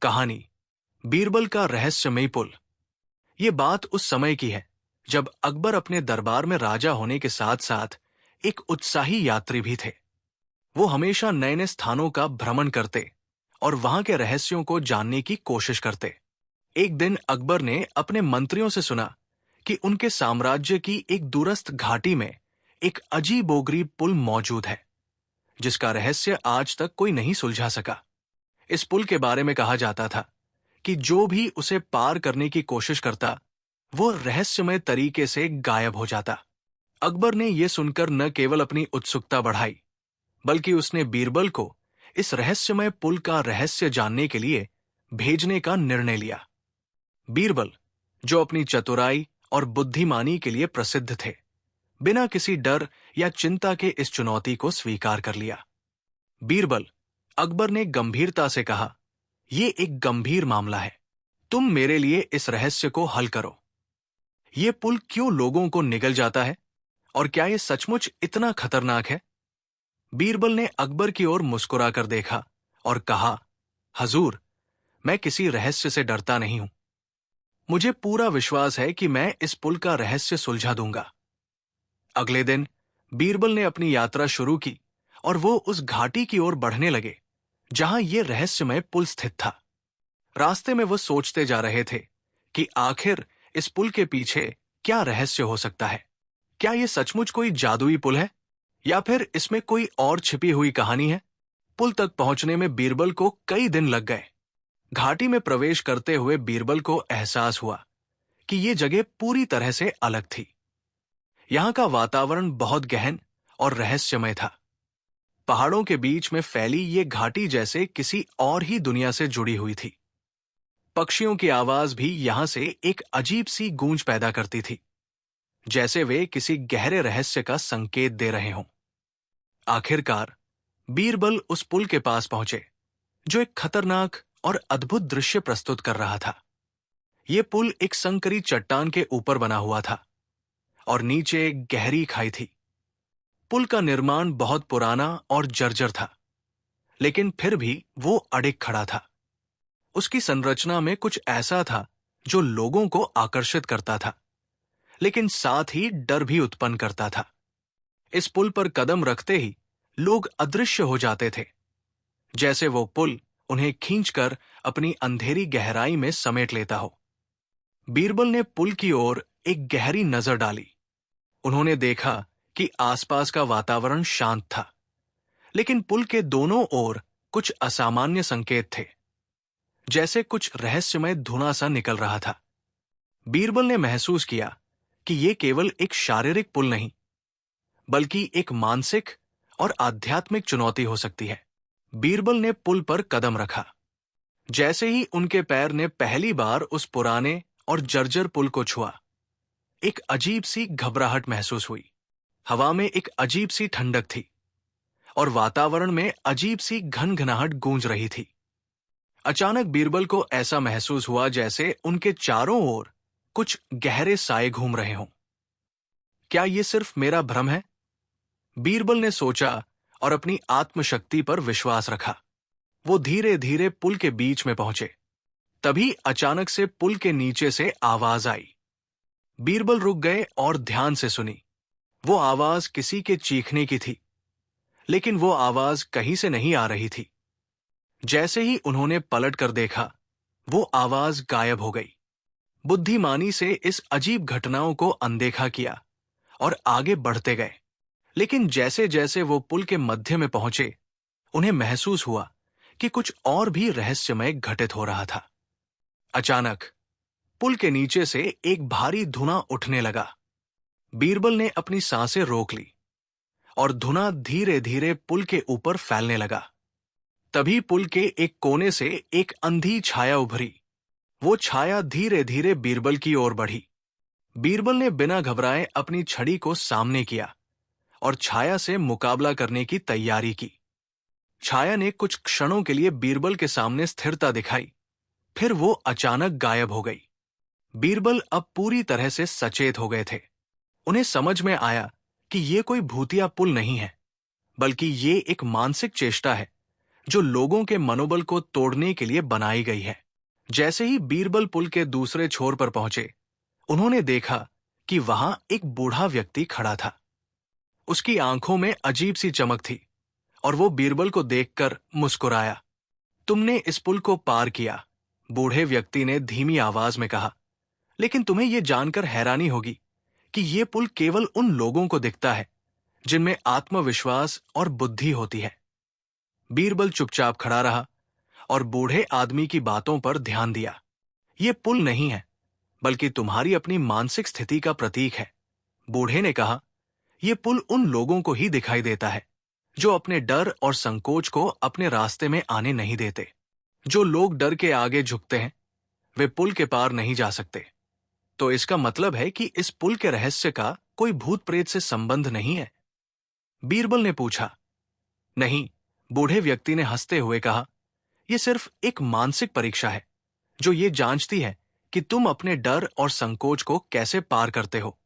कहानी बीरबल का रहस्यमयी पुल। ये बात उस समय की है जब अकबर अपने दरबार में राजा होने के साथ साथ एक उत्साही यात्री भी थे। वो हमेशा नए नए स्थानों का भ्रमण करते और वहां के रहस्यों को जानने की कोशिश करते। एक दिन अकबर ने अपने मंत्रियों से सुना कि उनके साम्राज्य की एक दूरस्थ घाटी में एक अजीबोगरीब पुल मौजूद है, जिसका रहस्य आज तक कोई नहीं सुलझा सका। इस पुल के बारे में कहा जाता था कि जो भी उसे पार करने की कोशिश करता, वो रहस्यमय तरीके से गायब हो जाता। अकबर ने यह सुनकर न केवल अपनी उत्सुकता बढ़ाई, बल्कि उसने बीरबल को इस रहस्यमय पुल का रहस्य जानने के लिए भेजने का निर्णय लिया। बीरबल, जो अपनी चतुराई और बुद्धिमानी के लिए प्रसिद्ध थे, बिना किसी डर या चिंता के इस चुनौती को स्वीकार कर लिया। बीरबल, अकबर ने गंभीरता से कहा, यह एक गंभीर मामला है। तुम मेरे लिए इस रहस्य को हल करो। यह पुल क्यों लोगों को निगल जाता है और क्या यह सचमुच इतना खतरनाक है? बीरबल ने अकबर की ओर मुस्कुराकर देखा और कहा, हजूर, मैं किसी रहस्य से डरता नहीं हूं। मुझे पूरा विश्वास है कि मैं इस पुल का रहस्य सुलझा दूंगा। अगले दिन बीरबल ने अपनी यात्रा शुरू की और वो उस घाटी की ओर बढ़ने लगे जहां यह रहस्यमय पुल स्थित था। रास्ते में वो सोचते जा रहे थे कि आखिर इस पुल के पीछे क्या रहस्य हो सकता है। क्या यह सचमुच कोई जादुई पुल है या फिर इसमें कोई और छिपी हुई कहानी है? पुल तक पहुंचने में बीरबल को कई दिन लग गए। घाटी में प्रवेश करते हुए बीरबल को एहसास हुआ कि यह जगह पूरी तरह से अलग थी। यहां का वातावरण बहुत गहन और रहस्यमय था। पहाड़ों के बीच में फैली ये घाटी जैसे किसी और ही दुनिया से जुड़ी हुई थी। पक्षियों की आवाज भी यहां से एक अजीब सी गूंज पैदा करती थी, जैसे वे किसी गहरे रहस्य का संकेत दे रहे हों। आखिरकार बीरबल उस पुल के पास पहुंचे, जो एक खतरनाक और अद्भुत दृश्य प्रस्तुत कर रहा था। यह पुल एक संकरी चट्टान के ऊपर बना हुआ था और नीचे एक गहरी खाई थी। पुल का निर्माण बहुत पुराना और जर्जर था, लेकिन फिर भी वो अडिग खड़ा था। उसकी संरचना में कुछ ऐसा था जो लोगों को आकर्षित करता था, लेकिन साथ ही डर भी उत्पन्न करता था। इस पुल पर कदम रखते ही लोग अदृश्य हो जाते थे, जैसे वो पुल उन्हें खींचकर अपनी अंधेरी गहराई में समेट लेता हो। बीरबल ने पुल की ओर एक गहरी नजर डाली। उन्होंने देखा कि आसपास का वातावरण शांत था, लेकिन पुल के दोनों ओर कुछ असामान्य संकेत थे, जैसे कुछ रहस्यमय धुआं सा निकल रहा था। बीरबल ने महसूस किया कि यह केवल एक शारीरिक पुल नहीं, बल्कि एक मानसिक और आध्यात्मिक चुनौती हो सकती है। बीरबल ने पुल पर कदम रखा। जैसे ही उनके पैर ने पहली बार उस पुराने और जर्जर पुल को छुआ, एक अजीब सी घबराहट महसूस हुई। हवा में एक अजीब सी ठंडक थी और वातावरण में अजीब सी घनघनाहट गूंज रही थी। अचानक बीरबल को ऐसा महसूस हुआ जैसे उनके चारों ओर कुछ गहरे साए घूम रहे हों। क्या यह सिर्फ मेरा भ्रम है? बीरबल ने सोचा और अपनी आत्मशक्ति पर विश्वास रखा। वो धीरे धीरे पुल के बीच में पहुंचे। तभी अचानक से पुल के नीचे से आवाज आई। बीरबल रुक गए और ध्यान से सुनी। वो आवाज किसी के चीखने की थी, लेकिन वो आवाज कहीं से नहीं आ रही थी। जैसे ही उन्होंने पलट कर देखा, वो आवाज गायब हो गई। बुद्धिमानी से इस अजीब घटनाओं को अनदेखा किया और आगे बढ़ते गए, लेकिन जैसे जैसे वो पुल के मध्य में पहुंचे, उन्हें महसूस हुआ कि कुछ और भी रहस्यमय घटित हो रहा था। अचानक पुल के नीचे से एक भारी धुआं उठने लगा। बीरबल ने अपनी सांसें रोक ली और धुआं धीरे धीरे पुल के ऊपर फैलने लगा। तभी पुल के एक कोने से एक अंधी छाया उभरी। वो छाया धीरे धीरे बीरबल की ओर बढ़ी। बीरबल ने बिना घबराए अपनी छड़ी को सामने किया और छाया से मुकाबला करने की तैयारी की। छाया ने कुछ क्षणों के लिए बीरबल के सामने स्थिरता दिखाई, फिर वो अचानक गायब हो गई। बीरबल अब पूरी तरह से सचेत हो गए थे। उन्हें समझ में आया कि ये कोई भूतिया पुल नहीं है, बल्कि ये एक मानसिक चेष्टा है जो लोगों के मनोबल को तोड़ने के लिए बनाई गई है। जैसे ही बीरबल पुल के दूसरे छोर पर पहुंचे, उन्होंने देखा कि वहां एक बूढ़ा व्यक्ति खड़ा था। उसकी आंखों में अजीब सी चमक थी और वो बीरबल को देखकर मुस्कुराया। तुमने इस पुल को पार किया, बूढ़े व्यक्ति ने धीमी आवाज में कहा, लेकिन तुम्हें यह जानकर हैरानी होगी कि यह पुल केवल उन लोगों को दिखता है जिनमें आत्मविश्वास और बुद्धि होती है। बीरबल चुपचाप खड़ा रहा और बूढ़े आदमी की बातों पर ध्यान दिया। यह पुल नहीं है, बल्कि तुम्हारी अपनी मानसिक स्थिति का प्रतीक है। बूढ़े ने कहा, यह पुल उन लोगों को ही दिखाई देता है जो अपने डर और संकोच को अपने रास्ते में आने नहीं देते। जो लोग डर के आगे झुकते हैं, वे पुल के पार नहीं जा सकते। तो इसका मतलब है कि इस पुल के रहस्य का कोई भूत प्रेत से संबंध नहीं है? बीरबल ने पूछा। नहीं, बूढ़े व्यक्ति ने हंसते हुए कहा, यह सिर्फ एक मानसिक परीक्षा है जो ये जांचती है कि तुम अपने डर और संकोच को कैसे पार करते हो।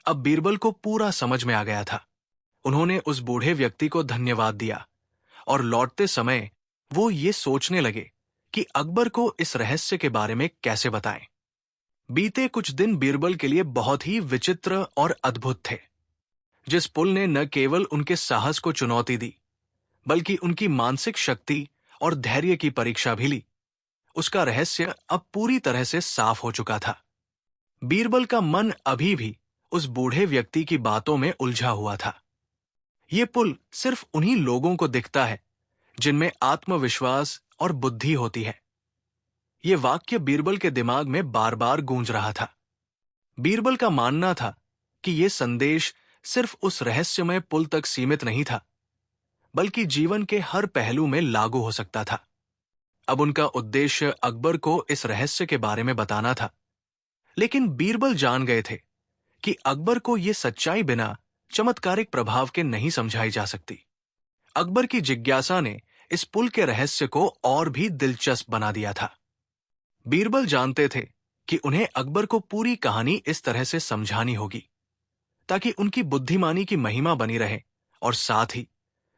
अब बीरबल को पूरा समझ में आ गया था। उन्होंने उस बूढ़े व्यक्ति को धन्यवाद दिया और लौटते समय वो ये सोचने लगे कि अकबर को इस रहस्य के बारे में कैसे बताएं। बीते कुछ दिन बीरबल के लिए बहुत ही विचित्र और अद्भुत थे। जिस पुल ने न केवल उनके साहस को चुनौती दी, बल्कि उनकी मानसिक शक्ति और धैर्य की परीक्षा भी ली, उसका रहस्य अब पूरी तरह से साफ हो चुका था। बीरबल का मन अभी भी उस बूढ़े व्यक्ति की बातों में उलझा हुआ था। ये पुल सिर्फ उन्हीं लोगों को दिखता है जिनमें आत्मविश्वास और बुद्धि होती है। ये वाक्य बीरबल के दिमाग में बार बार गूंज रहा था। बीरबल का मानना था कि यह संदेश सिर्फ उस रहस्यमय पुल तक सीमित नहीं था, बल्कि जीवन के हर पहलू में लागू हो सकता था। अब उनका उद्देश्य अकबर को इस रहस्य के बारे में बताना था, लेकिन बीरबल जान गए थे कि अकबर को यह सच्चाई बिना चमत्कारिक प्रभाव के नहीं समझाई जा सकती। अकबर की जिज्ञासा ने इस पुल के रहस्य को और भी दिलचस्प बना दिया था। बीरबल जानते थे कि उन्हें अकबर को पूरी कहानी इस तरह से समझानी होगी ताकि उनकी बुद्धिमानी की महिमा बनी रहे और साथ ही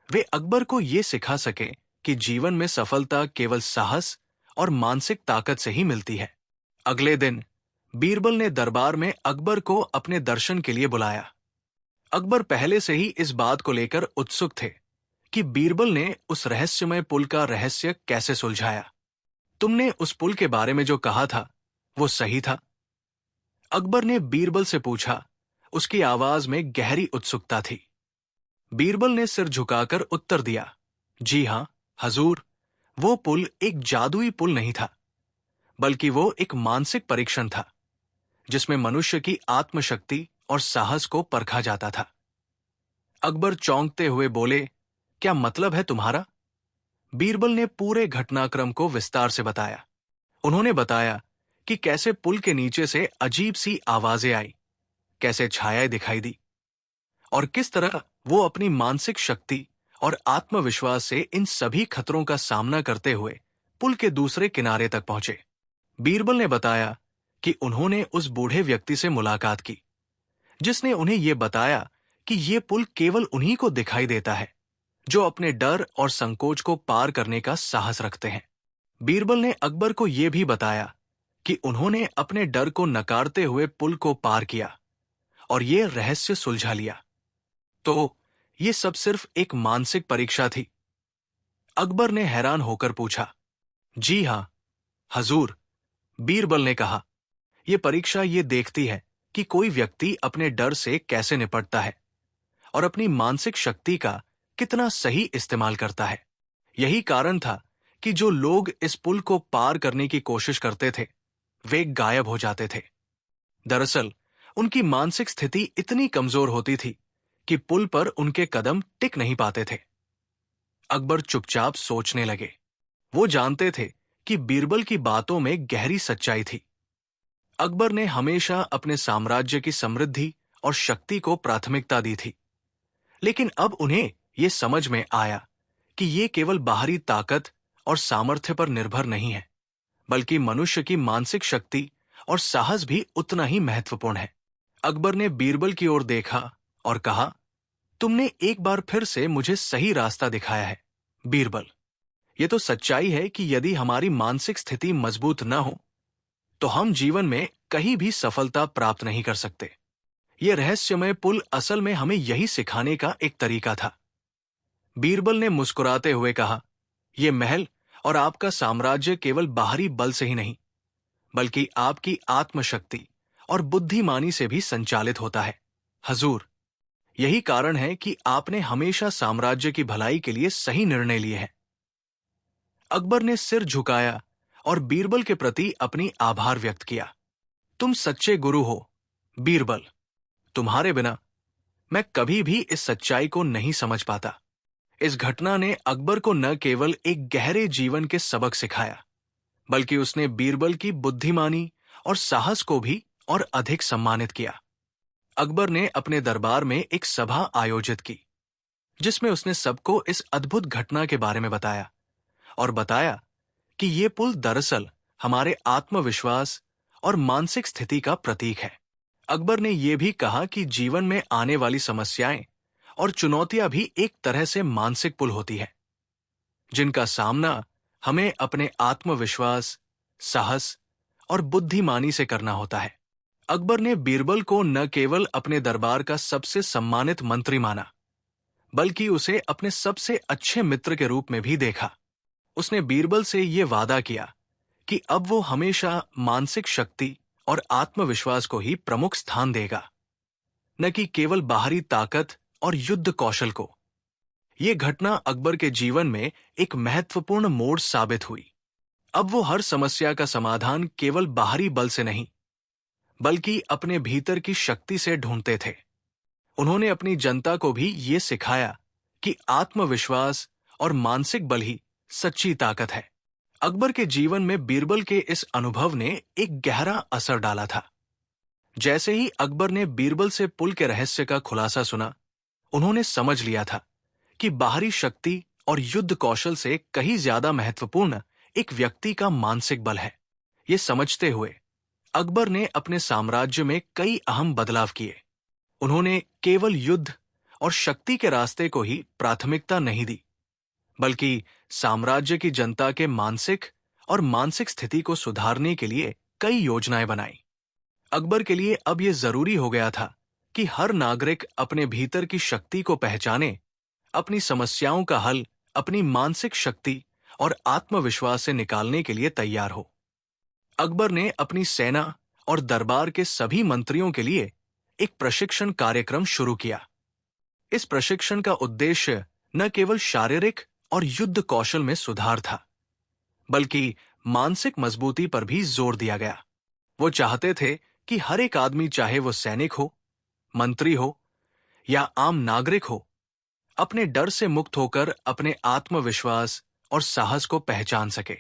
वे अकबर को यह सिखा सकें कि जीवन में सफलता केवल साहस और मानसिक ताकत से ही मिलती है। अगले दिन बीरबल ने दरबार में अकबर को अपने दर्शन के लिए बुलाया। अकबर पहले से ही इस बात को लेकर उत्सुक थे कि बीरबल ने उस रहस्यमय पुल का रहस्य कैसे सुलझाया। तुमने उस पुल के बारे में जो कहा था वो सही था? अकबर ने बीरबल से पूछा। उसकी आवाज में गहरी उत्सुकता थी। बीरबल ने सिर झुकाकर उत्तर दिया, जी हां हजूर, वो पुल एक जादुई पुल नहीं था, बल्कि वो एक मानसिक परीक्षण था जिसमें मनुष्य की आत्मशक्ति और साहस को परखा जाता था। अकबर चौंकते हुए बोले, क्या मतलब है तुम्हारा? बीरबल ने पूरे घटनाक्रम को विस्तार से बताया। उन्होंने बताया कि कैसे पुल के नीचे से अजीब सी आवाजें आई, कैसे छायाएं दिखाई दी और किस तरह वो अपनी मानसिक शक्ति और आत्मविश्वास से इन सभी खतरों का सामना करते हुए पुल के दूसरे किनारे तक पहुंचे। बीरबल ने बताया कि उन्होंने उस बूढ़े व्यक्ति से मुलाकात की जिसने उन्हें यह बताया कि यह पुल केवल उन्हीं को दिखाई देता है जो अपने डर और संकोच को पार करने का साहस रखते हैं। बीरबल ने अकबर को यह भी बताया कि उन्होंने अपने डर को नकारते हुए पुल को पार किया और यह रहस्य सुलझा लिया। तो यह सब सिर्फ एक मानसिक परीक्षा थी? अकबर ने हैरान होकर पूछा। जी हां हजूर, बीरबल ने कहा, यह परीक्षा ये देखती है कि कोई व्यक्ति अपने डर से कैसे निपटता है और अपनी मानसिक शक्ति का कितना सही इस्तेमाल करता है। यही कारण था कि जो लोग इस पुल को पार करने की कोशिश करते थे, वे गायब हो जाते थे। दरअसल उनकी मानसिक स्थिति इतनी कमजोर होती थी कि पुल पर उनके कदम टिक नहीं पाते थे। अकबर चुपचाप सोचने लगे। वो जानते थे कि बीरबल की बातों में गहरी सच्चाई थी। अकबर ने हमेशा अपने साम्राज्य की समृद्धि और शक्ति को प्राथमिकता दी थी, लेकिन अब उन्हें यह समझ में आया कि ये केवल बाहरी ताकत और सामर्थ्य पर निर्भर नहीं है, बल्कि मनुष्य की मानसिक शक्ति और साहस भी उतना ही महत्वपूर्ण है। अकबर ने बीरबल की ओर देखा और कहा, तुमने एक बार फिर से मुझे सही रास्ता दिखाया है बीरबल। ये तो सच्चाई है कि यदि हमारी मानसिक स्थिति मजबूत न हो तो हम जीवन में कहीं भी सफलता प्राप्त नहीं कर सकते। ये रहस्यमय पुल असल में हमें यही सिखाने का एक तरीका था। बीरबल ने मुस्कुराते हुए कहा, यह महल और आपका साम्राज्य केवल बाहरी बल से ही नहीं, बल्कि आपकी आत्मशक्ति और बुद्धिमानी से भी संचालित होता है। हजूर, यही कारण है कि आपने हमेशा साम्राज्य की भलाई के लिए सही निर्णय लिए हैं। अकबर ने सिर झुकाया और बीरबल के प्रति अपनी आभार व्यक्त किया। तुम सच्चे गुरु हो, बीरबल। तुम्हारे बिना मैं कभी भी इस सच्चाई को नहीं समझ पाता। इस घटना ने अकबर को न केवल एक गहरे जीवन के सबक सिखाया, बल्कि उसने बीरबल की बुद्धिमानी और साहस को भी और अधिक सम्मानित किया। अकबर ने अपने दरबार में एक सभा आयोजित की, जिसमें उसने सबको इस अद्भुत घटना के बारे में बताया और बताया कि ये पुल दरअसल हमारे आत्मविश्वास और मानसिक स्थिति का प्रतीक है। अकबर ने यह भी कहा कि जीवन में आने वाली समस्याएं और चुनौतियां भी एक तरह से मानसिक पुल होती है, जिनका सामना हमें अपने आत्मविश्वास, साहस और बुद्धिमानी से करना होता है। अकबर ने बीरबल को न केवल अपने दरबार का सबसे सम्मानित मंत्री माना, बल्कि उसे अपने सबसे अच्छे मित्र के रूप में भी देखा। उसने बीरबल से यह वादा किया कि अब वो हमेशा मानसिक शक्ति और आत्मविश्वास को ही प्रमुख स्थान देगा, न कि केवल बाहरी ताकत और युद्ध कौशल को। यह घटना अकबर के जीवन में एक महत्वपूर्ण मोड़ साबित हुई। अब वो हर समस्या का समाधान केवल बाहरी बल से नहीं, बल्कि अपने भीतर की शक्ति से ढूंढते थे। उन्होंने अपनी जनता को भी ये सिखाया कि आत्मविश्वास और मानसिक बल ही सच्ची ताकत है। अकबर के जीवन में बीरबल के इस अनुभव ने एक गहरा असर डाला था। जैसे ही अकबर ने बीरबल से पुल के रहस्य का खुलासा सुना, उन्होंने समझ लिया था कि बाहरी शक्ति और युद्ध कौशल से कहीं ज्यादा महत्वपूर्ण एक व्यक्ति का मानसिक बल है। ये समझते हुए अकबर ने अपने साम्राज्य में कई अहम बदलाव किए। उन्होंने केवल युद्ध और शक्ति के रास्ते को ही प्राथमिकता नहीं दी, बल्कि साम्राज्य की जनता के मानसिक स्थिति को सुधारने के लिए कई योजनाएं बनाई। अकबर के लिए अब यह जरूरी हो गया था कि हर नागरिक अपने भीतर की शक्ति को पहचाने, अपनी समस्याओं का हल अपनी मानसिक शक्ति और आत्मविश्वास से निकालने के लिए तैयार हो। अकबर ने अपनी सेना और दरबार के सभी मंत्रियों के लिए एक प्रशिक्षण कार्यक्रम शुरू किया। इस प्रशिक्षण का उद्देश्य न केवल शारीरिक और युद्ध कौशल में सुधार था, बल्कि मानसिक मजबूती पर भी जोर दिया गया। वो चाहते थे कि हर एक आदमी, चाहे वो सैनिक हो, मंत्री हो या आम नागरिक हो, अपने डर से मुक्त होकर अपने आत्मविश्वास और साहस को पहचान सके।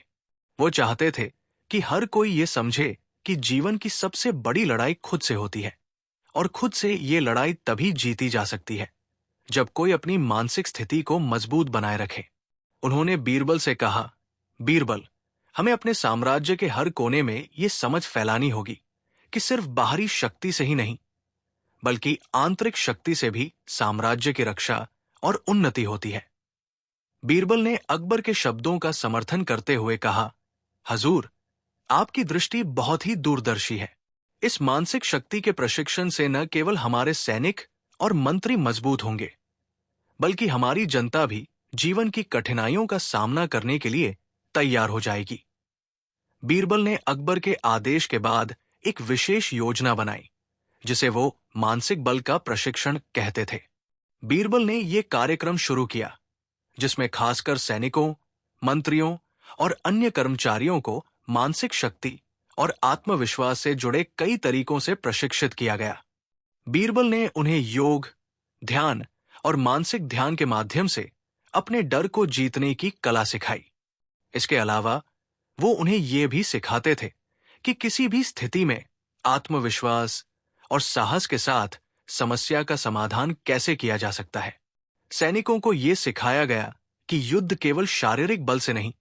वो चाहते थे कि हर कोई ये समझे कि जीवन की सबसे बड़ी लड़ाई खुद से होती है और खुद से ये लड़ाई तभी जीती जा सकती है जब कोई अपनी मानसिक स्थिति को मजबूत बनाए रखे। उन्होंने बीरबल से कहा, बीरबल, हमें अपने साम्राज्य के हर कोने में ये समझ फैलानी होगी कि सिर्फ बाहरी शक्ति से ही नहीं, बल्कि आंतरिक शक्ति से भी साम्राज्य की रक्षा और उन्नति होती है। बीरबल ने अकबर के शब्दों का समर्थन करते हुए कहा, हजूर, आपकी दृष्टि बहुत ही दूरदर्शी है। इस मानसिक शक्ति के प्रशिक्षण से न केवल हमारे सैनिक और मंत्री मजबूत होंगे, बल्कि हमारी जनता भी जीवन की कठिनाइयों का सामना करने के लिए तैयार हो जाएगी। बीरबल ने अकबर के आदेश के बाद एक विशेष योजना बनाई, जिसे वो मानसिक बल का प्रशिक्षण कहते थे। बीरबल ने यह कार्यक्रम शुरू किया, जिसमें खासकर सैनिकों, मंत्रियों और अन्य कर्मचारियों को मानसिक शक्ति और आत्मविश्वास से जुड़े कई तरीकों से प्रशिक्षित किया गया। बीरबल ने उन्हें योग, ध्यान और मानसिक ध्यान के माध्यम से अपने डर को जीतने की कला सिखाई। इसके अलावा वो उन्हें यह भी सिखाते थे कि किसी भी स्थिति में आत्मविश्वास और साहस के साथ समस्या का समाधान कैसे किया जा सकता है। सैनिकों को यह सिखाया गया कि युद्ध केवल शारीरिक बल से नहीं,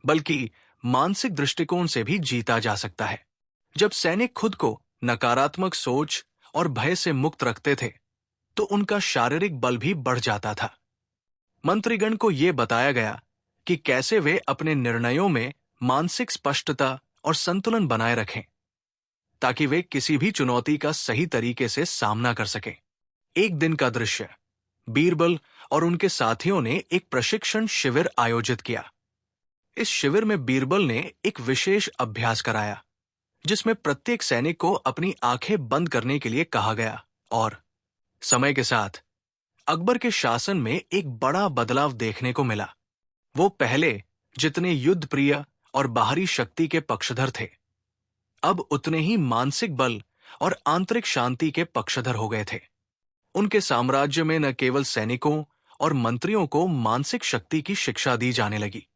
बल्कि मानसिक दृष्टिकोण से भी जीता जा सकता है। जब सैनिक खुद को नकारात्मक सोच और भय से मुक्त रखते थे, तो उनका शारीरिक बल भी बढ़ जाता था। मंत्रीगण को यह बताया गया कि कैसे वे अपने निर्णयों में मानसिक स्पष्टता और संतुलन बनाए रखें, ताकि वे किसी भी चुनौती का सही तरीके से सामना कर सकें। एक दिन का दृश्य। बीरबल और उनके साथियों ने एक प्रशिक्षण शिविर आयोजित किया। इस शिविर में बीरबल ने एक विशेष अभ्यास कराया, जिसमें प्रत्येक सैनिक को अपनी आंखें बंद करने के लिए कहा गया, और समय के साथ अकबर के शासन में एक बड़ा बदलाव देखने को मिला। वो पहले जितने युद्ध प्रिय और बाहरी शक्ति के पक्षधर थे, अब उतने ही मानसिक बल और आंतरिक शांति के पक्षधर हो गए थे। उनके साम्राज्य में न केवल सैनिकों और मंत्रियों को मानसिक शक्ति की शिक्षा दी जाने लगी,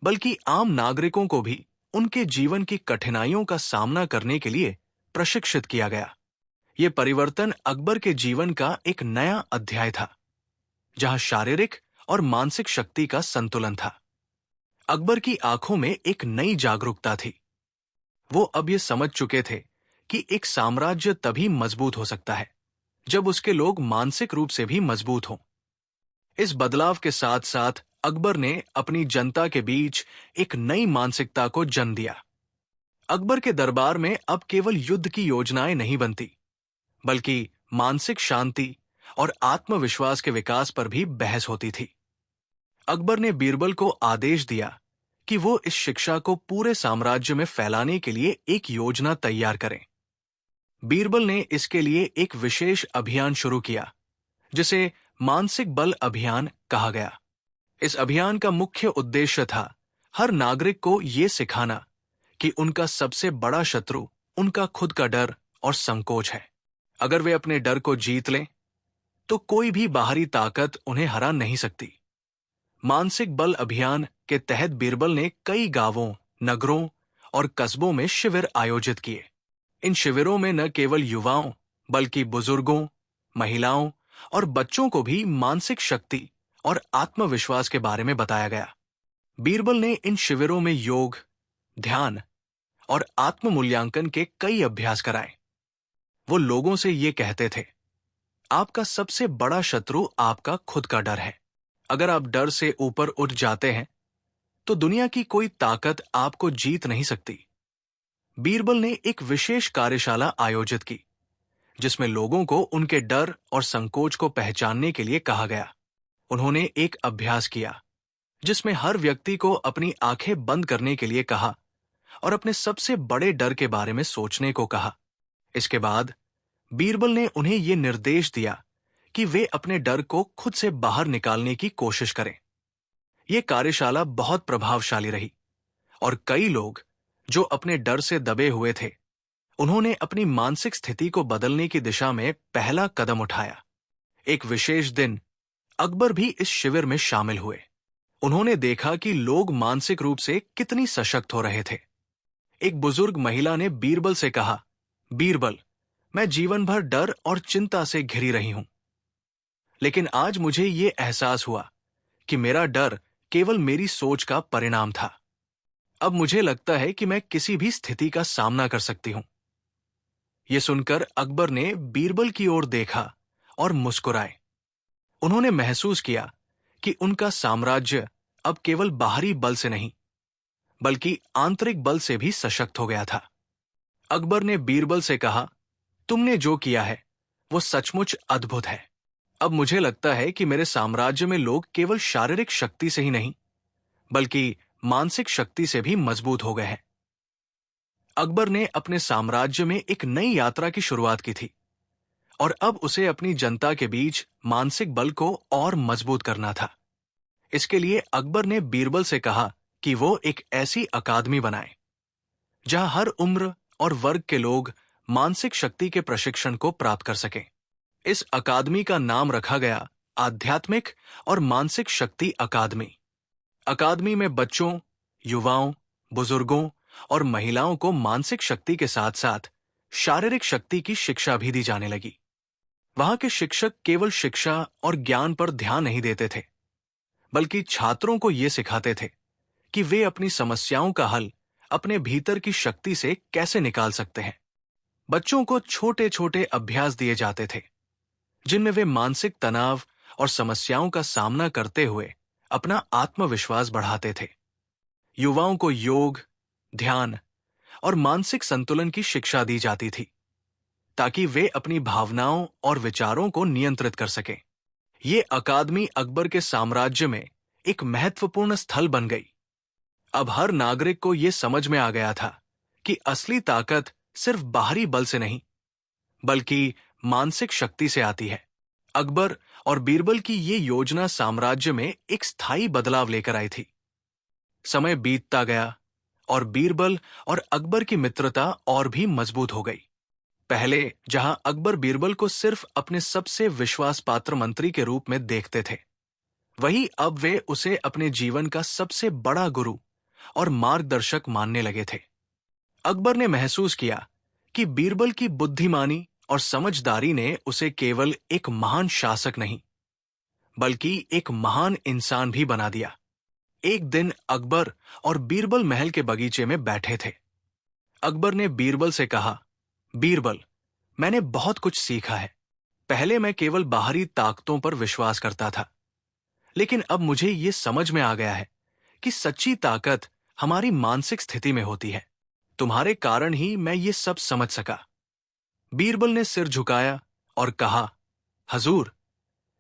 बल्कि आम नागरिकों को भी उनके जीवन की कठिनाइयों का सामना करने के लिए प्रशिक्षित किया गया। ये परिवर्तन अकबर के जीवन का एक नया अध्याय था, जहां शारीरिक और मानसिक शक्ति का संतुलन था। अकबर की आंखों में एक नई जागरूकता थी। वो अब ये समझ चुके थे कि एक साम्राज्य तभी मजबूत हो सकता है जब उसके लोग मानसिक रूप से भी मजबूत हों। इस बदलाव के साथ साथ अकबर ने अपनी जनता के बीच एक नई मानसिकता को जन्म दिया। अकबर के दरबार में अब केवल युद्ध की योजनाएं नहीं बनती, बल्कि मानसिक शांति और आत्मविश्वास के विकास पर भी बहस होती थी। अकबर ने बीरबल को आदेश दिया कि वो इस शिक्षा को पूरे साम्राज्य में फैलाने के लिए एक योजना तैयार करें। बीरबल ने इसके लिए एक विशेष अभियान शुरू किया, जिसे मानसिक बल अभियान कहा गया। इस अभियान का मुख्य उद्देश्य था हर नागरिक को ये सिखाना कि उनका सबसे बड़ा शत्रु उनका खुद का डर और संकोच है। अगर वे अपने डर को जीत लें, तो कोई भी बाहरी ताकत उन्हें हरा नहीं सकती। मानसिक बल अभियान के तहत बीरबल ने कई गांवों, नगरों और कस्बों में शिविर आयोजित किए। इन शिविरों में न केवल युवाओं, बल्कि बुजुर्गों, महिलाओं और बच्चों को भी मानसिक शक्ति और आत्मविश्वास के बारे में बताया गया। बीरबल ने इन शिविरों में योग, ध्यान और आत्म मूल्यांकन के कई अभ्यास कराए। वो लोगों से ये कहते थे, आपका सबसे बड़ा शत्रु आपका खुद का डर है। अगर आप डर से ऊपर उठ जाते हैं, तो दुनिया की कोई ताकत आपको जीत नहीं सकती। बीरबल ने एक विशेष कार्यशाला आयोजित की, जिसमें लोगों को उनके डर और संकोच को पहचानने के लिए कहा गया। उन्होंने एक अभ्यास किया, जिसमें हर व्यक्ति को अपनी आंखें बंद करने के लिए कहा और अपने सबसे बड़े डर के बारे में सोचने को कहा। इसके बाद बीरबल ने उन्हें यह निर्देश दिया कि वे अपने डर को खुद से बाहर निकालने की कोशिश करें। यह कार्यशाला बहुत प्रभावशाली रही और कई लोग जो अपने डर से दबे हुए थे, उन्होंने अपनी मानसिक स्थिति को बदलने की दिशा में पहला कदम उठाया। एक विशेष दिन अकबर भी इस शिविर में शामिल हुए। उन्होंने देखा कि लोग मानसिक रूप से कितनी सशक्त हो रहे थे। एक बुजुर्ग महिला ने बीरबल से कहा, बीरबल, मैं जीवन भर डर और चिंता से घिरी रही हूं, लेकिन आज मुझे ये एहसास हुआ कि मेरा डर केवल मेरी सोच का परिणाम था। अब मुझे लगता है कि मैं किसी भी स्थिति का सामना कर सकती हूं। यह सुनकर अकबर ने बीरबल की ओर देखा और मुस्कुराए। उन्होंने महसूस किया कि उनका साम्राज्य अब केवल बाहरी बल से नहीं, बल्कि आंतरिक बल से भी सशक्त हो गया था। अकबर ने बीरबल से कहा, तुमने जो किया है वो सचमुच अद्भुत है। अब मुझे लगता है कि मेरे साम्राज्य में लोग केवल शारीरिक शक्ति से ही नहीं, बल्कि मानसिक शक्ति से भी मजबूत हो गए हैं। अकबर ने अपने साम्राज्य में एक नई यात्रा की शुरुआत की थी, और अब उसे अपनी जनता के बीच मानसिक बल को और मजबूत करना था। इसके लिए अकबर ने बीरबल से कहा कि वो एक ऐसी अकादमी बनाए जहां हर उम्र और वर्ग के लोग मानसिक शक्ति के प्रशिक्षण को प्राप्त कर सकें। इस अकादमी का नाम रखा गया आध्यात्मिक और मानसिक शक्ति अकादमी। अकादमी में बच्चों, युवाओं, बुजुर्गों और महिलाओं को मानसिक शक्ति के साथ साथ शारीरिक शक्ति की शिक्षा भी दी जाने लगी। वहां के शिक्षक केवल शिक्षा और ज्ञान पर ध्यान नहीं देते थे, बल्कि छात्रों को ये सिखाते थे कि वे अपनी समस्याओं का हल अपने भीतर की शक्ति से कैसे निकाल सकते हैं। बच्चों को छोटे छोटे अभ्यास दिए जाते थे, जिनमें वे मानसिक तनाव और समस्याओं का सामना करते हुए अपना आत्मविश्वास बढ़ाते थे। युवाओं को योग, ध्यान और मानसिक संतुलन की शिक्षा दी जाती थी ताकि वे अपनी भावनाओं और विचारों को नियंत्रित कर सकें। ये अकादमी अकबर के साम्राज्य में एक महत्वपूर्ण स्थल बन गई। अब हर नागरिक को यह समझ में आ गया था कि असली ताकत सिर्फ बाहरी बल से नहीं, बल्कि मानसिक शक्ति से आती है। अकबर और बीरबल की ये योजना साम्राज्य में एक स्थायी बदलाव लेकर आई थी। समय बीतता गया और बीरबल और अकबर की मित्रता और भी मजबूत हो गई। पहले जहां अकबर बीरबल को सिर्फ अपने सबसे विश्वास पात्र मंत्री के रूप में देखते थे, वहीं अब वे उसे अपने जीवन का सबसे बड़ा गुरु और मार्गदर्शक मानने लगे थे। अकबर ने महसूस किया कि बीरबल की बुद्धिमानी और समझदारी ने उसे केवल एक महान शासक नहीं, बल्कि एक महान इंसान भी बना दिया। एक दिन अकबर और बीरबल महल के बगीचे में बैठे थे। अकबर ने बीरबल से कहा, बीरबल, मैंने बहुत कुछ सीखा है। पहले मैं केवल बाहरी ताकतों पर विश्वास करता था, लेकिन अब मुझे ये समझ में आ गया है कि सच्ची ताकत हमारी मानसिक स्थिति में होती है। तुम्हारे कारण ही मैं ये सब समझ सका। बीरबल ने सिर झुकाया और कहा, हजूर,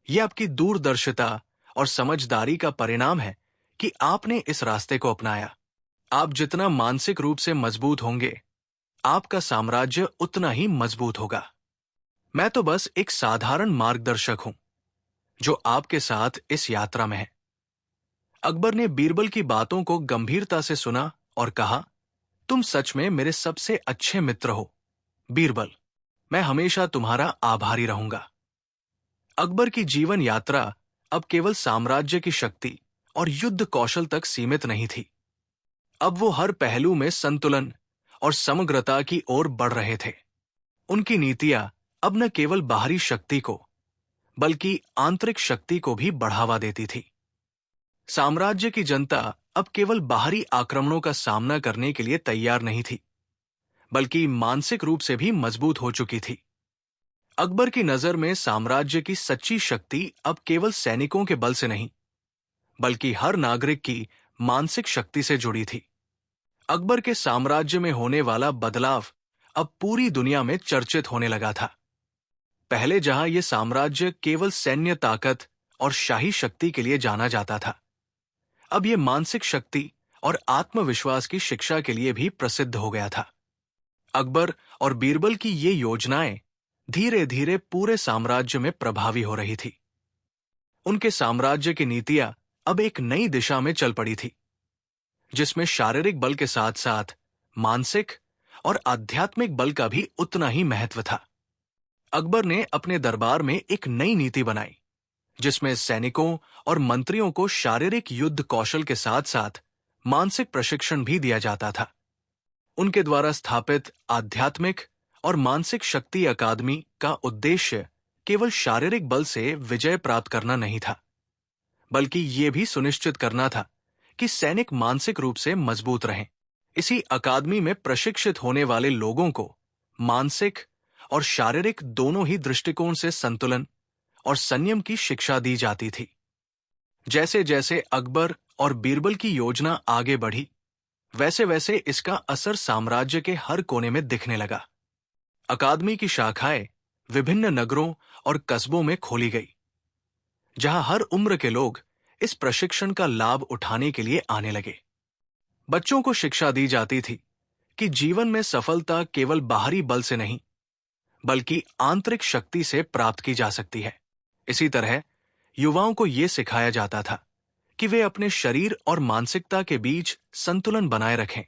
यह आपकी दूरदर्शिता और समझदारी का परिणाम है कि आपने इस रास्ते को अपनाया। आप जितना मानसिक रूप से मजबूत होंगे, आपका साम्राज्य उतना ही मजबूत होगा। मैं तो बस एक साधारण मार्गदर्शक हूं जो आपके साथ इस यात्रा में है। अकबर ने बीरबल की बातों को गंभीरता से सुना और कहा, तुम सच में मेरे सबसे अच्छे मित्र हो बीरबल। मैं हमेशा तुम्हारा आभारी रहूंगा। अकबर की जीवन यात्रा अब केवल साम्राज्य की शक्ति और युद्ध कौशल तक सीमित नहीं थी। अब वो हर पहलू में संतुलन और समग्रता की ओर बढ़ रहे थे। उनकी नीतियां अब न केवल बाहरी शक्ति को, बल्कि आंतरिक शक्ति को भी बढ़ावा देती थी। साम्राज्य की जनता अब केवल बाहरी आक्रमणों का सामना करने के लिए तैयार नहीं थी, बल्कि मानसिक रूप से भी मजबूत हो चुकी थी। अकबर की नजर में साम्राज्य की सच्ची शक्ति अब केवल सैनिकों के बल से नहीं, बल्कि हर नागरिक की मानसिक शक्ति से जुड़ी थी। अकबर के साम्राज्य में होने वाला बदलाव अब पूरी दुनिया में चर्चित होने लगा था। पहले जहां यह साम्राज्य केवल सैन्य ताकत और शाही शक्ति के लिए जाना जाता था, अब यह मानसिक शक्ति और आत्मविश्वास की शिक्षा के लिए भी प्रसिद्ध हो गया था। अकबर और बीरबल की ये योजनाएं धीरे धीरे पूरे साम्राज्य में प्रभावी हो रही थी। उनके साम्राज्य की नीतियां अब एक नई दिशा में चल पड़ी थी, जिसमें शारीरिक बल के साथ साथ मानसिक और आध्यात्मिक बल का भी उतना ही महत्व था। अकबर ने अपने दरबार में एक नई नीति बनाई, जिसमें सैनिकों और मंत्रियों को शारीरिक युद्ध कौशल के साथ साथ मानसिक प्रशिक्षण भी दिया जाता था। उनके द्वारा स्थापित आध्यात्मिक और मानसिक शक्ति अकादमी का उद्देश्य केवल शारीरिक बल से विजय प्राप्त करना नहीं था, बल्कि यह भी सुनिश्चित करना था कि सैनिक मानसिक रूप से मजबूत रहें। इसी अकादमी में प्रशिक्षित होने वाले लोगों को मानसिक और शारीरिक दोनों ही दृष्टिकोण से संतुलन और संयम की शिक्षा दी जाती थी। जैसे जैसे अकबर और बीरबल की योजना आगे बढ़ी, वैसे वैसे इसका असर साम्राज्य के हर कोने में दिखने लगा। अकादमी की शाखाएं विभिन्न नगरों और कस्बों में खोली गई, जहां हर उम्र के लोग इस प्रशिक्षण का लाभ उठाने के लिए आने लगे। बच्चों को शिक्षा दी जाती थी कि जीवन में सफलता केवल बाहरी बल से नहीं, बल्कि आंतरिक शक्ति से प्राप्त की जा सकती है। इसी तरह युवाओं को यह सिखाया जाता था कि वे अपने शरीर और मानसिकता के बीच संतुलन बनाए रखें,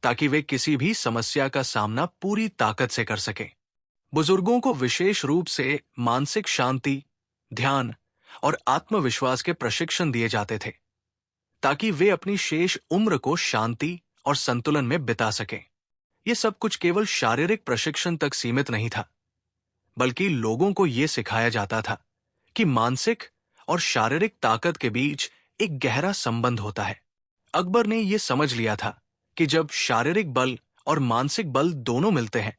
ताकि वे किसी भी समस्या का सामना पूरी ताकत से कर सकें। बुजुर्गों को विशेष रूप से मानसिक शांति, ध्यान और आत्मविश्वास के प्रशिक्षण दिए जाते थे, ताकि वे अपनी शेष उम्र को शांति और संतुलन में बिता सकें। यह सब कुछ केवल शारीरिक प्रशिक्षण तक सीमित नहीं था, बल्कि लोगों को यह सिखाया जाता था कि मानसिक और शारीरिक ताकत के बीच एक गहरा संबंध होता है। अकबर ने यह समझ लिया था कि जब शारीरिक बल और मानसिक बल दोनों मिलते हैं,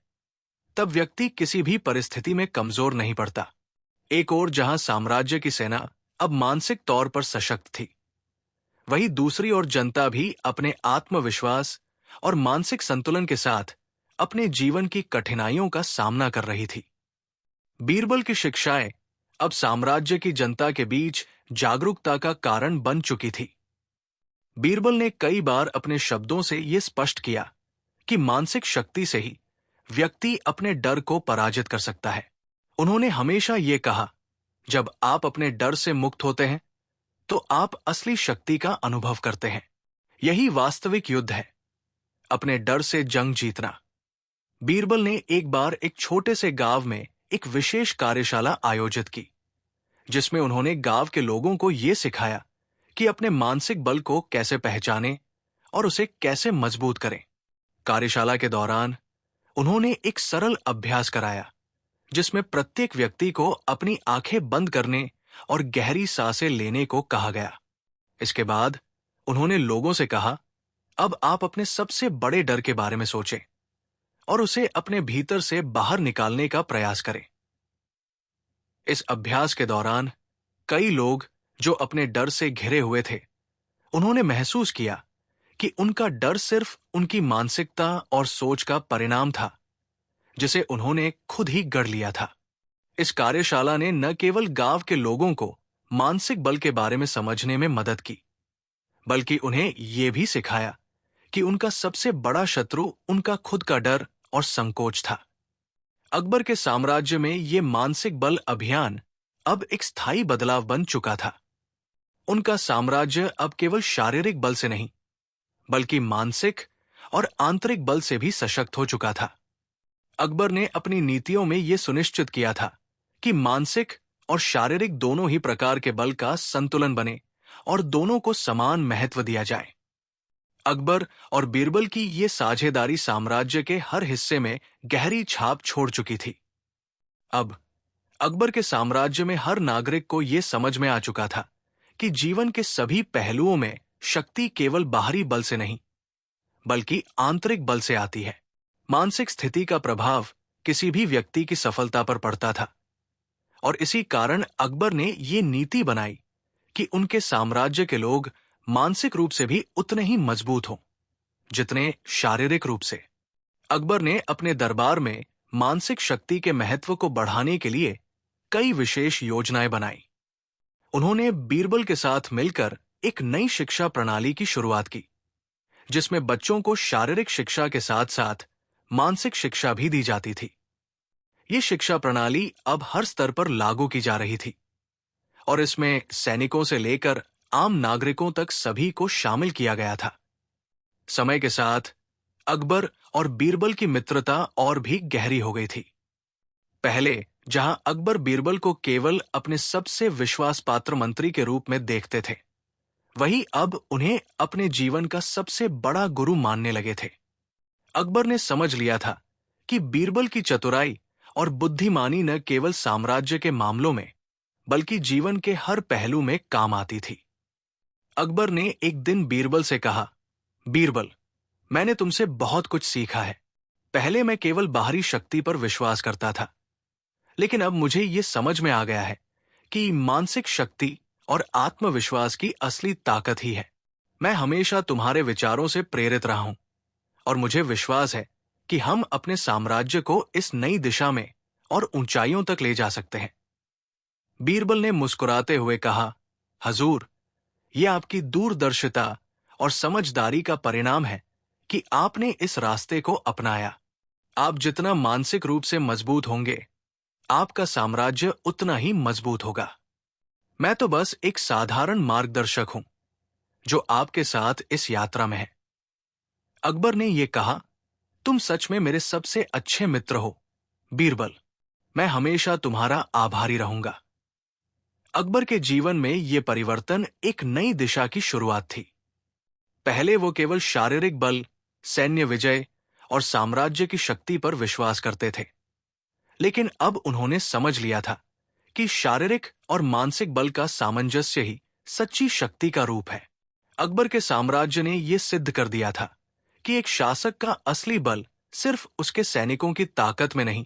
तब व्यक्ति किसी भी परिस्थिति में कमजोर नहीं पड़ता। एक ओर जहां साम्राज्य की सेना अब मानसिक तौर पर सशक्त थी। वहीं दूसरी ओर जनता भी अपने आत्मविश्वास और मानसिक संतुलन के साथ अपने जीवन की कठिनाइयों का सामना कर रही थी। बीरबल की शिक्षाएं अब साम्राज्य की जनता के बीच जागरूकता का कारण बन चुकी थी। बीरबल ने कई बार अपने शब्दों से यह स्पष्ट किया कि मानसिक शक्ति से ही व्यक्ति अपने डर को पराजित कर सकता है। उन्होंने हमेशा ये कहा, जब आप अपने डर से मुक्त होते हैं तो आप असली शक्ति का अनुभव करते हैं। यही वास्तविक युद्ध है, अपने डर से जंग जीतना। बीरबल ने एक बार एक छोटे से गांव में एक विशेष कार्यशाला आयोजित की, जिसमें उन्होंने गांव के लोगों को यह सिखाया कि अपने मानसिक बल को कैसे पहचानें और उसे कैसे मजबूत करें। कार्यशाला के दौरान उन्होंने एक सरल अभ्यास कराया, जिसमें प्रत्येक व्यक्ति को अपनी आंखें बंद करने और गहरी सांसें लेने को कहा गया। इसके बाद उन्होंने लोगों से कहा, अब आप अपने सबसे बड़े डर के बारे में सोचें और उसे अपने भीतर से बाहर निकालने का प्रयास करें। इस अभ्यास के दौरान कई लोग जो अपने डर से घिरे हुए थे, उन्होंने महसूस किया कि उनका डर सिर्फ उनकी मानसिकता और सोच का परिणाम था, जिसे उन्होंने खुद ही गढ़ लिया था। इस कार्यशाला ने न केवल गांव के लोगों को मानसिक बल के बारे में समझने में मदद की, बल्कि उन्हें यह भी सिखाया कि उनका सबसे बड़ा शत्रु उनका खुद का डर और संकोच था। अकबर के साम्राज्य में यह मानसिक बल अभियान अब एक स्थायी बदलाव बन चुका था। उनका साम्राज्य अब केवल शारीरिक बल से नहीं, बल्कि मानसिक और आंतरिक बल से भी सशक्त हो चुका था। अकबर ने अपनी नीतियों में यह सुनिश्चित किया था कि मानसिक और शारीरिक दोनों ही प्रकार के बल का संतुलन बने और दोनों को समान महत्व दिया जाए। अकबर और बीरबल की ये साझेदारी साम्राज्य के हर हिस्से में गहरी छाप छोड़ चुकी थी। अब अकबर के साम्राज्य में हर नागरिक को यह समझ में आ चुका था कि जीवन के सभी पहलुओं में शक्ति केवल बाहरी बल से नहीं, बल्कि आंतरिक बल से आती है। मानसिक स्थिति का प्रभाव किसी भी व्यक्ति की सफलता पर पड़ता था, और इसी कारण अकबर ने ये नीति बनाई कि उनके साम्राज्य के लोग मानसिक रूप से भी उतने ही मजबूत हों जितने शारीरिक रूप से। अकबर ने अपने दरबार में मानसिक शक्ति के महत्व को बढ़ाने के लिए कई विशेष योजनाएं बनाई। उन्होंने बीरबल के साथ मिलकर एक नई शिक्षा प्रणाली की शुरुआत की, जिसमें बच्चों को शारीरिक शिक्षा के साथ साथ मानसिक शिक्षा भी दी जाती थी। ये शिक्षा प्रणाली अब हर स्तर पर लागू की जा रही थी, और इसमें सैनिकों से लेकर आम नागरिकों तक सभी को शामिल किया गया था। समय के साथ अकबर और बीरबल की मित्रता और भी गहरी हो गई थी। पहले जहां अकबर बीरबल को केवल अपने सबसे विश्वासपात्र मंत्री के रूप में देखते थे, वहीं अब उन्हें अपने जीवन का सबसे बड़ा गुरु मानने लगे थे। अकबर ने समझ लिया था कि बीरबल की चतुराई और बुद्धिमानी न केवल साम्राज्य के मामलों में, बल्कि जीवन के हर पहलू में काम आती थी। अकबर ने एक दिन बीरबल से कहा, बीरबल, मैंने तुमसे बहुत कुछ सीखा है। पहले मैं केवल बाहरी शक्ति पर विश्वास करता था, लेकिन अब मुझे ये समझ में आ गया है कि मानसिक शक्ति और आत्मविश्वास की असली ताकत ही है। मैं हमेशा तुम्हारे विचारों से प्रेरित रहा हूं, और मुझे विश्वास है कि हम अपने साम्राज्य को इस नई दिशा में और ऊंचाइयों तक ले जा सकते हैं। बीरबल ने मुस्कुराते हुए कहा, हजूर, यह आपकी दूरदर्शिता और समझदारी का परिणाम है कि आपने इस रास्ते को अपनाया। आप जितना मानसिक रूप से मजबूत होंगे, आपका साम्राज्य उतना ही मजबूत होगा। मैं तो बस एक साधारण मार्गदर्शक हूं, जो आपके साथ इस यात्रा में है। अकबर ने यह कहा, तुम सच में मेरे सबसे अच्छे मित्र हो बीरबल। मैं हमेशा तुम्हारा आभारी रहूंगा। अकबर के जीवन में यह परिवर्तन एक नई दिशा की शुरुआत थी। पहले वो केवल शारीरिक बल, सैन्य विजय और साम्राज्य की शक्ति पर विश्वास करते थे, लेकिन अब उन्होंने समझ लिया था कि शारीरिक और मानसिक बल का सामंजस्य ही सच्ची शक्ति का रूप है। अकबर के साम्राज्य ने यह सिद्ध कर दिया था कि एक शासक का असली बल सिर्फ उसके सैनिकों की ताकत में नहीं,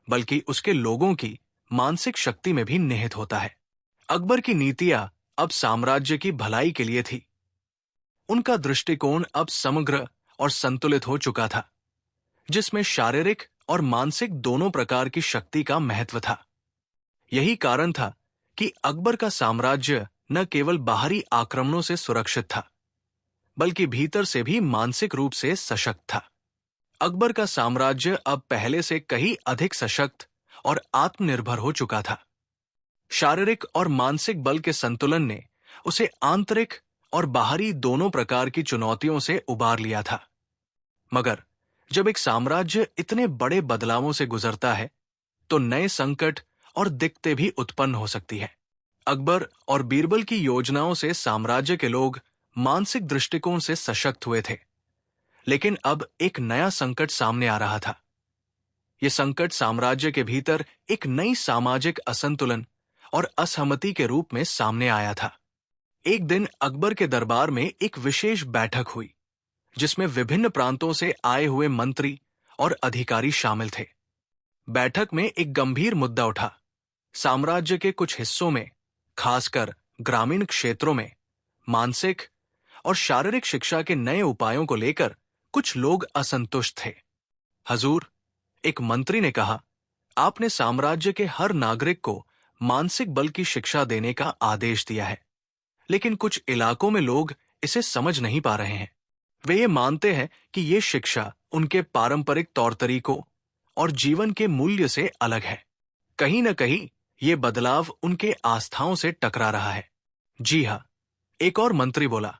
बल्कि उसके लोगों की मानसिक शक्ति में भी निहित होता है। अकबर की नीतियां अब साम्राज्य की भलाई के लिए थी। उनका दृष्टिकोण अब समग्र और संतुलित हो चुका था, जिसमें शारीरिक और मानसिक दोनों प्रकार की शक्ति का महत्व था। यही कारण था कि अकबर का साम्राज्य न केवल बाहरी आक्रमणों से सुरक्षित था, बल्कि भीतर से भी मानसिक रूप से सशक्त था। अकबर का साम्राज्य अब पहले से कहीं अधिक सशक्त और आत्मनिर्भर हो चुका था। शारीरिक और मानसिक बल के संतुलन ने उसे आंतरिक और बाहरी दोनों प्रकार की चुनौतियों से उबार लिया था। मगर जब एक साम्राज्य इतने बड़े बदलावों से गुजरता है, तो नए संकट और दिक्कतें भी उत्पन्न हो सकती है। अकबर और बीरबल की योजनाओं से साम्राज्य के लोग मानसिक दृष्टिकोण से सशक्त हुए थे, लेकिन अब एक नया संकट सामने आ रहा था। यह संकट साम्राज्य के भीतर एक नई सामाजिक असंतुलन और असहमति के रूप में सामने आया था। एक दिन अकबर के दरबार में एक विशेष बैठक हुई, जिसमें विभिन्न प्रांतों से आए हुए मंत्री और अधिकारी शामिल थे। बैठक में एक गंभीर मुद्दा उठा। साम्राज्य के कुछ हिस्सों में, खासकर ग्रामीण क्षेत्रों में, मानसिक और शारीरिक शिक्षा के नए उपायों को लेकर कुछ लोग असंतुष्ट थे। हजूर, एक मंत्री ने कहा, आपने साम्राज्य के हर नागरिक को मानसिक बल की शिक्षा देने का आदेश दिया है, लेकिन कुछ इलाकों में लोग इसे समझ नहीं पा रहे हैं। वे ये मानते हैं कि ये शिक्षा उनके पारंपरिक तौर तरीकों और जीवन के मूल्य से अलग है। कहीं न कहीं ये बदलाव उनके आस्थाओं से टकरा रहा है। जी हाँ, एक और मंत्री बोला,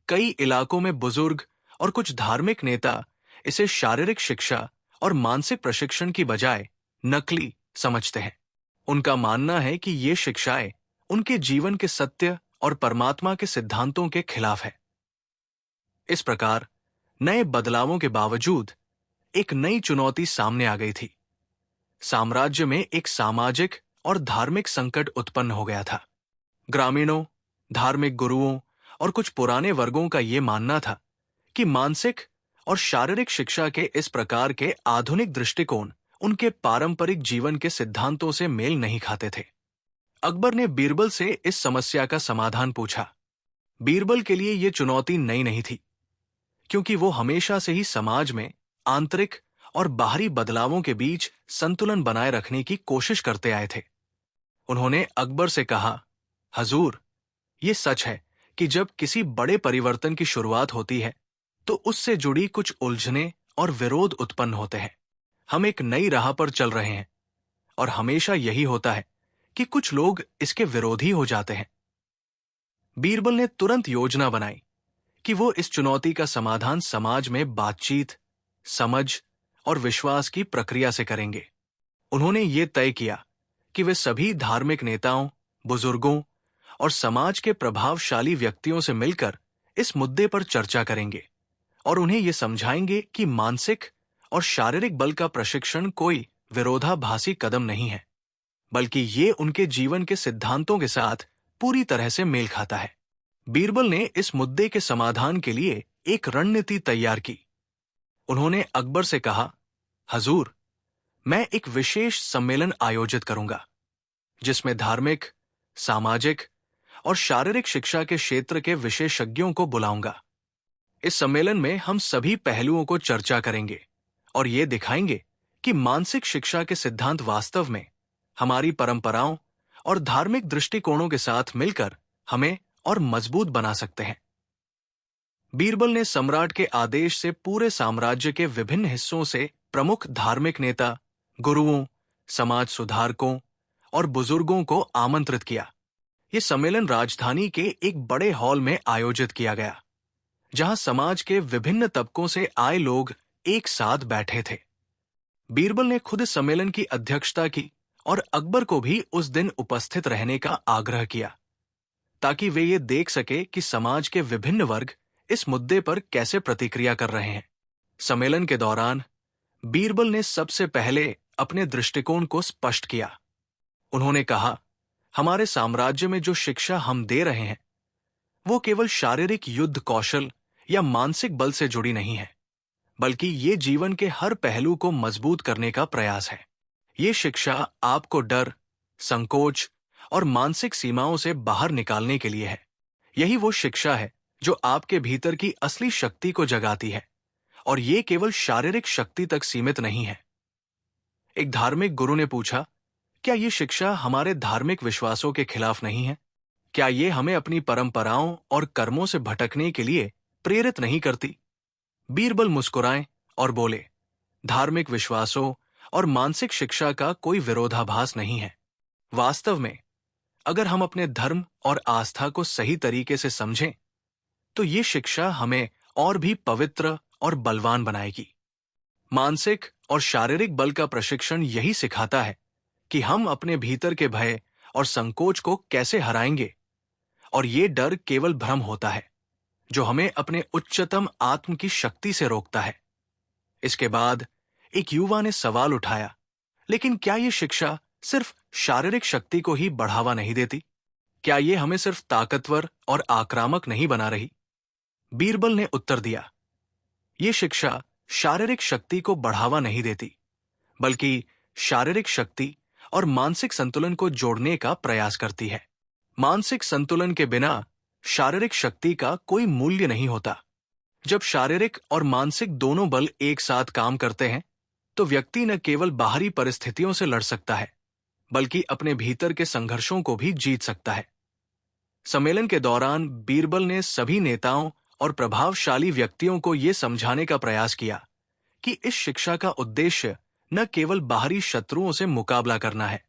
कई इलाकों में बुजुर्ग और कुछ धार्मिक नेता इसे शारीरिक शिक्षा और मानसिक प्रशिक्षण की बजाय नकली समझते हैं। उनका मानना है कि ये शिक्षाएं उनके जीवन के सत्य और परमात्मा के सिद्धांतों के खिलाफ है। इस प्रकार नए बदलावों के बावजूद एक नई चुनौती सामने आ गई थी। साम्राज्य में एक सामाजिक और धार्मिक संकट उत्पन्न हो गया था। ग्रामीणों, धार्मिक गुरुओं और कुछ पुराने वर्गों का यह मानना था कि मानसिक और शारीरिक शिक्षा के इस प्रकार के आधुनिक दृष्टिकोण उनके पारंपरिक जीवन के सिद्धांतों से मेल नहीं खाते थे। अकबर ने बीरबल से इस समस्या का समाधान पूछा। बीरबल के लिए यह चुनौती नई नहीं थी, क्योंकि वो हमेशा से ही समाज में आंतरिक और बाहरी बदलावों के बीच संतुलन बनाए रखने की कोशिश करते आए थे। उन्होंने अकबर से कहा, हजूर, ये सच है कि जब किसी बड़े परिवर्तन की शुरुआत होती है, तो उससे जुड़ी कुछ उलझने और विरोध उत्पन्न होते हैं। हम एक नई राह पर चल रहे हैं, और हमेशा यही होता है कि कुछ लोग इसके विरोधी हो जाते हैं। बीरबल ने तुरंत योजना बनाई कि वो इस चुनौती का समाधान समाज में बातचीत, समझ और विश्वास की प्रक्रिया से करेंगे। उन्होंने ये तय किया कि वे सभी धार्मिक नेताओं, बुजुर्गों और समाज के प्रभावशाली व्यक्तियों से मिलकर इस मुद्दे पर चर्चा करेंगे और उन्हें ये समझाएंगे कि मानसिक और शारीरिक बल का प्रशिक्षण कोई विरोधाभासी कदम नहीं है, बल्कि ये उनके जीवन के सिद्धांतों के साथ पूरी तरह से मेल खाता है। बीरबल ने इस मुद्दे के समाधान के लिए एक रणनीति तैयार की। उन्होंने अकबर से कहा, हजूर, मैं एक विशेष सम्मेलन आयोजित करूंगा, जिसमें धार्मिक, सामाजिक और शारीरिक शिक्षा के क्षेत्र के विशेषज्ञों को बुलाऊंगा। इस सम्मेलन में हम सभी पहलुओं को चर्चा करेंगे और ये दिखाएंगे कि मानसिक शिक्षा के सिद्धांत वास्तव में हमारी परंपराओं और धार्मिक दृष्टिकोणों के साथ मिलकर हमें और मजबूत बना सकते हैं। बीरबल ने सम्राट के आदेश से पूरे साम्राज्य के विभिन्न हिस्सों से प्रमुख धार्मिक नेता, गुरुओं, समाज सुधारकों और बुजुर्गों को आमंत्रित किया। यह सम्मेलन राजधानी के एक बड़े हॉल में आयोजित किया गया, जहां समाज के विभिन्न तबकों से आए लोग एक साथ बैठे थे। बीरबल ने खुद सम्मेलन की अध्यक्षता की और अकबर को भी उस दिन उपस्थित रहने का आग्रह किया, ताकि वे ये देख सके कि समाज के विभिन्न वर्ग इस मुद्दे पर कैसे प्रतिक्रिया कर रहे हैं। सम्मेलन के दौरान बीरबल ने सबसे पहले अपने दृष्टिकोण को स्पष्ट किया। उन्होंने कहा, हमारे साम्राज्य में जो शिक्षा हम दे रहे हैं, वो केवल शारीरिक युद्ध कौशल या मानसिक बल से जुड़ी नहीं है, बल्कि ये जीवन के हर पहलू को मजबूत करने का प्रयास है। ये शिक्षा आपको डर, संकोच और मानसिक सीमाओं से बाहर निकालने के लिए है। यही वो शिक्षा है जो आपके भीतर की असली शक्ति को जगाती है, और ये केवल शारीरिक शक्ति तक सीमित नहीं है। एक धार्मिक गुरु ने पूछा, क्या ये शिक्षा हमारे धार्मिक विश्वासों के खिलाफ नहीं है? क्या ये हमें अपनी परंपराओं और कर्मों से भटकने के लिए प्रेरित नहीं करती? बीरबल मुस्कुराए और बोले, धार्मिक विश्वासों और मानसिक शिक्षा का कोई विरोधाभास नहीं है। वास्तव में अगर हम अपने धर्म और आस्था को सही तरीके से समझें, तो ये शिक्षा हमें और भी पवित्र और बलवान बनाएगी। मानसिक और शारीरिक बल का प्रशिक्षण यही सिखाता है कि हम अपने भीतर के भय और संकोच को कैसे हराएंगे, और ये डर केवल भ्रम होता है जो हमें अपने उच्चतम आत्म की शक्ति से रोकता है। इसके बाद एक युवा ने सवाल उठाया, लेकिन क्या ये शिक्षा सिर्फ शारीरिक शक्ति को ही बढ़ावा नहीं देती? क्या ये हमें सिर्फ ताकतवर और आक्रामक नहीं बना रही? बीरबल ने उत्तर दिया, ये शिक्षा शारीरिक शक्ति को बढ़ावा नहीं देती, बल्कि शारीरिक शक्ति और मानसिक संतुलन को जोड़ने का प्रयास करती है। मानसिक संतुलन के बिना शारीरिक शक्ति का कोई मूल्य नहीं होता। जब शारीरिक और मानसिक दोनों बल एक साथ काम करते हैं, तो व्यक्ति न केवल बाहरी परिस्थितियों से लड़ सकता है, बल्कि अपने भीतर के संघर्षों को भी जीत सकता है। सम्मेलन के दौरान बीरबल ने सभी नेताओं और प्रभावशाली व्यक्तियों को यह समझाने का प्रयास किया कि इस शिक्षा का उद्देश्य न केवल बाहरी शत्रुओं से मुकाबला करना है,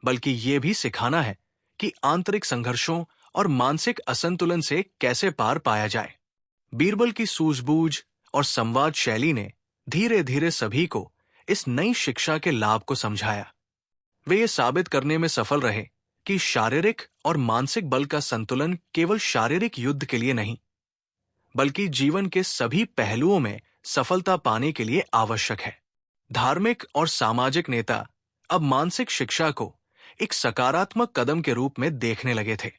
बल्कि ये भी सिखाना है कि आंतरिक संघर्षों और मानसिक असंतुलन से कैसे पार पाया जाए। बीरबल की सूझबूझ और संवाद शैली ने धीरे धीरे सभी को इस नई शिक्षा के लाभ को समझाया। वे ये साबित करने में सफल रहे कि शारीरिक और मानसिक बल का संतुलन केवल शारीरिक युद्ध के लिए नहीं, बल्कि जीवन के सभी पहलुओं में सफलता पाने के लिए आवश्यक है। धार्मिक और सामाजिक नेता अब मानसिक शिक्षा को एक सकारात्मक कदम के रूप में देखने लगे थे।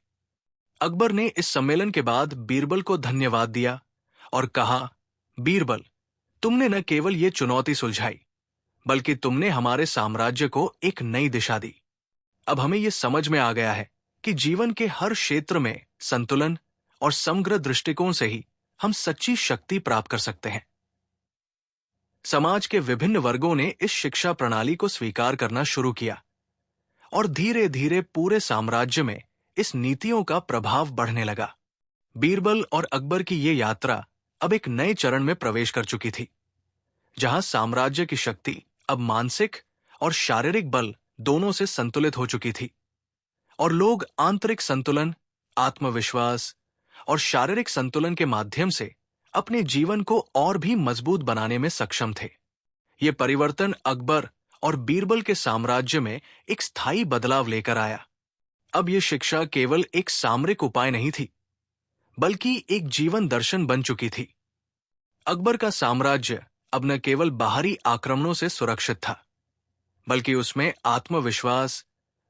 अकबर ने इस सम्मेलन के बाद बीरबल को धन्यवाद दिया और कहा, बीरबल, तुमने न केवल ये चुनौती सुलझाई, बल्कि तुमने हमारे साम्राज्य को एक नई दिशा दी। अब हमें यह समझ में आ गया है कि जीवन के हर क्षेत्र में संतुलन और समग्र दृष्टिकोण से ही हम सच्ची शक्ति प्राप्त कर सकते हैं। समाज के विभिन्न वर्गों ने इस शिक्षा प्रणाली को स्वीकार करना शुरू किया, और धीरे धीरे पूरे साम्राज्य में इस नीतियों का प्रभाव बढ़ने लगा। बीरबल और अकबर की ये यात्रा अब एक नए चरण में प्रवेश कर चुकी थी, जहां साम्राज्य की शक्ति अब मानसिक और शारीरिक बल दोनों से संतुलित हो चुकी थी, और लोग आंतरिक संतुलन, आत्मविश्वास और शारीरिक संतुलन के माध्यम से अपने जीवन को और भी मजबूत बनाने में सक्षम थे। ये परिवर्तन अकबर और बीरबल के साम्राज्य में एक स्थायी बदलाव लेकर आया। अब यह शिक्षा केवल एक सामरिक उपाय नहीं थी, बल्कि एक जीवन दर्शन बन चुकी थी। अकबर का साम्राज्य अब न केवल बाहरी आक्रमणों से सुरक्षित था, बल्कि उसमें आत्मविश्वास,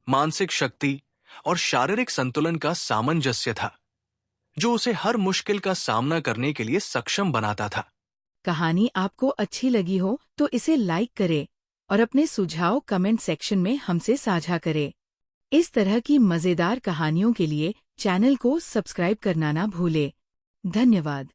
मानसिक शक्ति और शारीरिक संतुलन का सामंजस्य था, जो उसे हर मुश्किल का सामना करने के लिए सक्षम बनाता था। कहानी आपको अच्छी लगी हो तो इसे लाइक करें और अपने सुझाव कमेंट सेक्शन में हमसे साझा करें। इस तरह की मजेदार कहानियों के लिए चैनल को सब्सक्राइब करना ना भूलें। धन्यवाद।